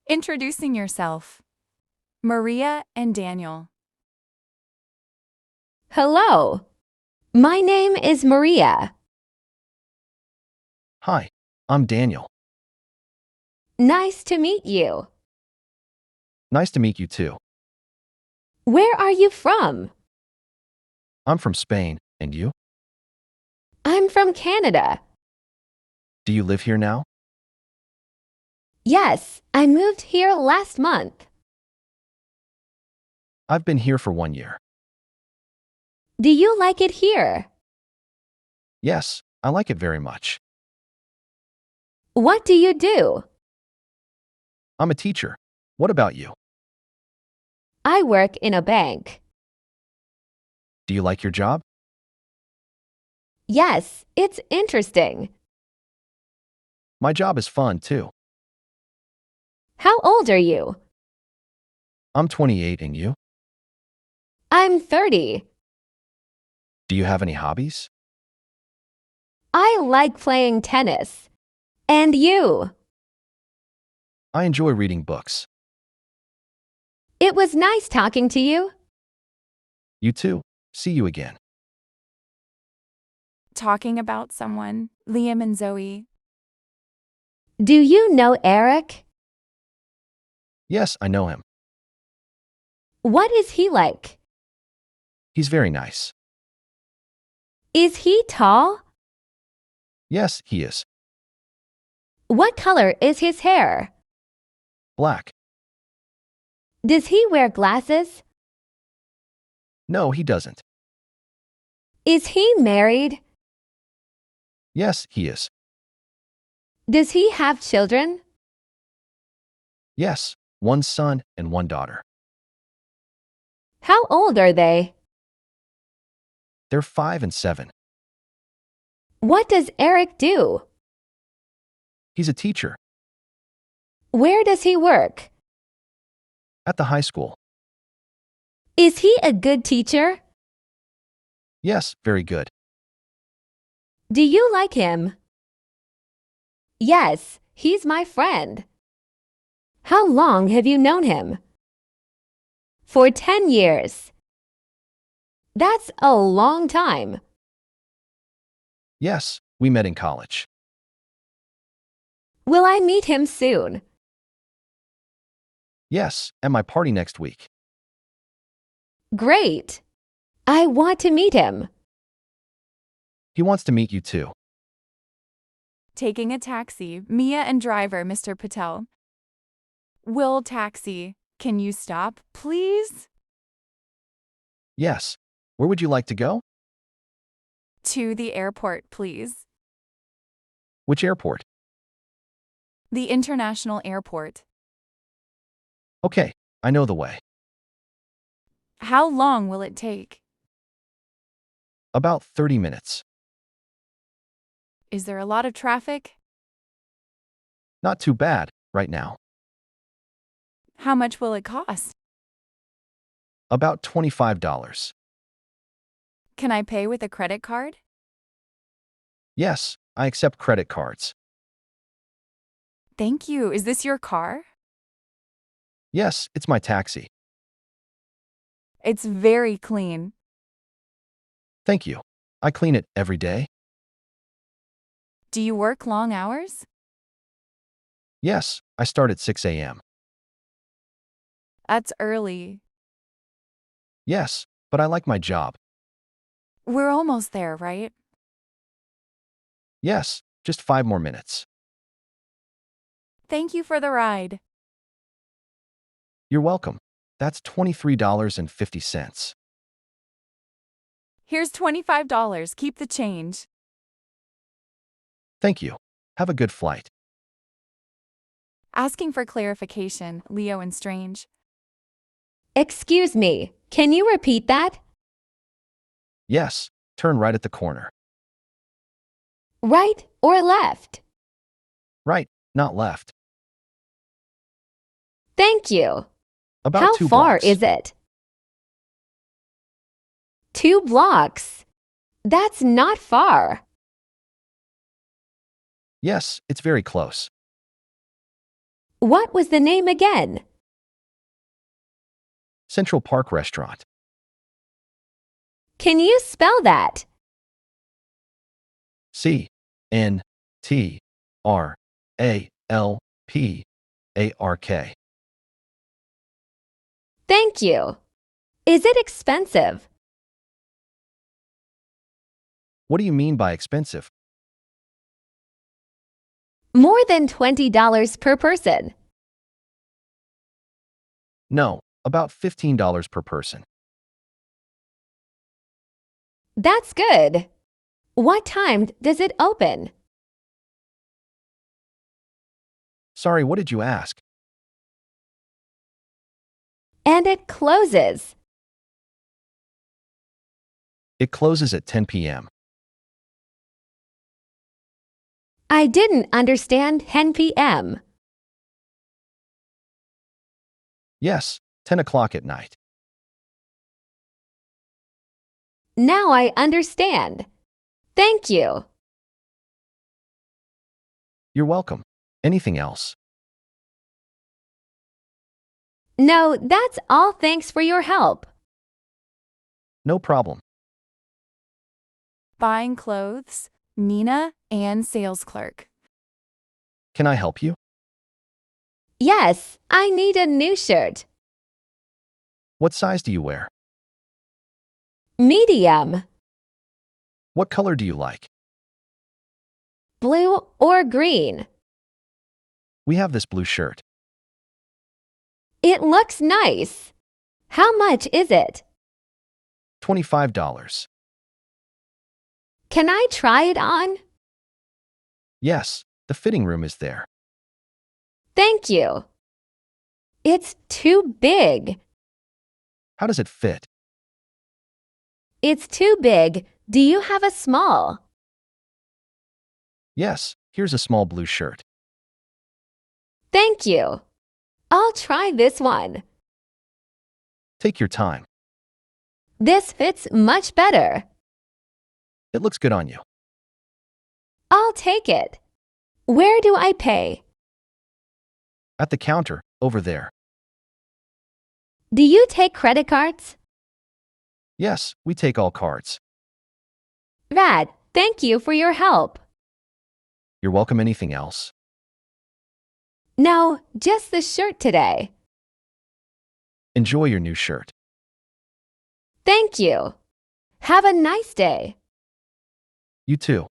Introducing yourself. Maria and Daniel. Hello. My name is Maria. Hi, I'm Daniel. Nice to meet you. Nice to meet you too. Where are you from? I'm from Spain, and you? I'm from Canada. Do you live here now? Yes, I moved here last month. I've been here for 1 year. Do you like it here? Yes, I like it very much. What do you do? I'm a teacher. What about you? I work in a bank. Do you like your job? Yes, it's interesting. My job is fun too. How old are you? I'm 28 and you? I'm 30. Do you have any hobbies? I like playing tennis. And you? I enjoy reading books. It was nice talking to you. You too. See you again. Talking about someone. Liam and Zoe. Do you know Eric? Yes, I know him. What is he like? He's very nice. Is he tall? Yes, he is. What color is his hair? Black. Does he wear glasses? No, he doesn't. Is he married? Yes, he is. Does he have children? Yes, one son and one daughter. How old are they? They're 5 and 7. What does Eric do? He's a teacher Where does he work? at the high school. Is he a good teacher? Yes, very good. Do you like him? Yes, he's my friend. How long have you known him? For 10 years. That's a long time. Yes, we met in college. Will I meet him soon? Yes, at my party next week. Great. I want to meet him. He wants to meet you too. Taking a taxi. Mia and driver, Mr. Patel. Will taxi. Can you stop, please? Yes. Where would you like to go? To the airport, please. Which airport? The international airport. Okay, I know the way. How long will it take? About 30 minutes. Is there a lot of traffic? Not too bad, right now. How much will it cost? About $25. Can I pay with a credit card? Yes, I accept credit cards. Thank you. Is this your car? Yes, it's my taxi. It's very clean. Thank you. I clean it every day. Do you work long hours? Yes, I start at 6 a.m. That's early. Yes, but I like my job. We're almost there, right? Yes, just 5 more minutes. Thank you for the ride. You're welcome. That's $23.50. Here's $25. Keep the change. Thank you. Have a good flight. Asking for clarification, Leo and Strange. Excuse me, can you repeat that? Yes, turn right at the corner. Right or left? Right, not left. Thank you. About How 2 far blocks. is it? 2 blocks. That's not far. Yes, it's very close. What was the name again? Central Park Restaurant. Can you spell that? CNTRALPARK. Thank you. Is it expensive? What do you mean by expensive? More than $20 per person. No, about $15 per person. That's good. What time does it open? Sorry, what did you ask? And it closes. It closes at 10 p.m. I didn't understand 10 p.m. Yes, 10 o'clock at night. Now I understand. Thank you. You're welcome. Anything else? No, that's all. Thanks for your help. No problem. Buying clothes, Nina and sales clerk. Can I help you? Yes, I need a new shirt. What size do you wear? Medium. What color do you like? Blue or green? We have this blue shirt. It looks nice. How much is it? $25. Can I try it on? Yes, the fitting room is there. Thank you. It's too big. How does it fit? It's too big. Do you have a small? Yes, here's a small blue shirt. Thank you. I'll try this one. Take your time. This fits much better. It looks good on you. I'll take it. Where do I pay? At the counter, over there. Do you take credit cards? Yes, we take all cards. Rad, thank you for your help. You're welcome. Anything else? No, just the shirt today. Enjoy your new shirt. Thank you. Have a nice day. You too.